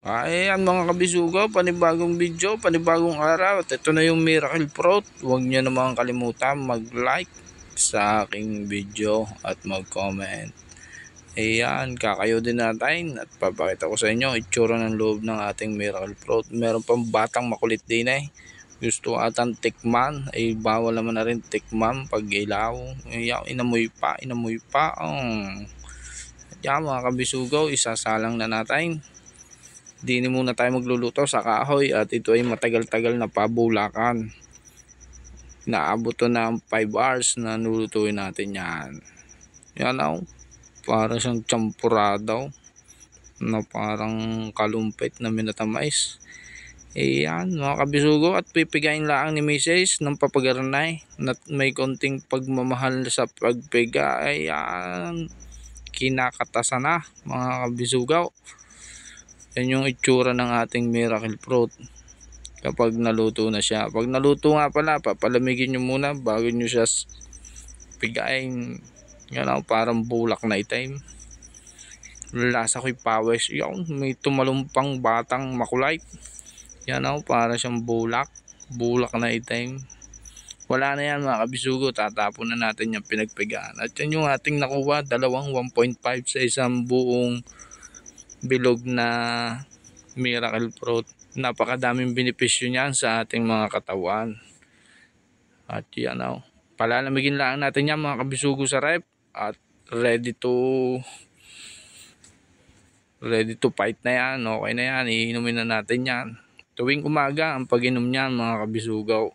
Ayan mga kabisugaw, panibagong video, panibagong araw. At ito na yung Miracle Fruit. Huwag nyo naman kalimutan mag-like sa aking video at mag-comment. Ayan, kakayo din natin at papakita ko sa inyo itsura ng loob ng ating Miracle Fruit. Meron pang batang makulit din eh. Gusto atang tikman, ay bawal naman na rin tikman pag ilaw. Ayan, inamoy pa. Ayan mga kabisugaw, isasalang na natin. Dini muna tayo magluluto sa kahoy at ito ay matagal-tagal na pabulakan. Naabot to ng 5 hours na nulutuin natin yan. Yan o, para siyang champurado na parang kalumpit na minatamais. Ayan mga kabisugo, at pipigain lang ni Mrs. ng papagaranay na may konting pagmamahal sa pagpiga. Ayan, kinakatasan na mga kabisugaw. Yan yung itsura ng ating Miracle Fruit kapag naluto na siya. Pag naluto nga pala, papalamigin nyo muna bago nyo siya pigain. Yan o, parang bulak na itim. Lasa ko'y pawis. Yan, may tumalumpang batang makulay. Yan o, para siyang bulak na itim. Wala na yan mga kabisugo, tatapon na natin yung pinagpigaan. At yan yung ating nakuha, dalawang 1.5 sa isang buong bilog na Miracle Fruit. Napakadaming benepisyo niyan sa ating mga katawan. At yan o, palalamigin lang natin yan mga kabisugo sa rep. At ready to fight na yan. Okay na yan, iinumin na natin yan tuwing umaga ang pag-inom niyan mga kabisugaw.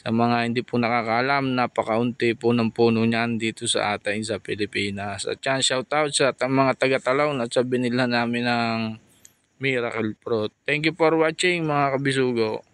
Sa mga hindi po nakakaalam, napakaunti po ng puno niyan dito sa atin sa Pilipinas. At yan, shoutout sa mga taga-Talaw at sa binila namin ng Miracle Fruit. Thank you for watching mga kabisugo.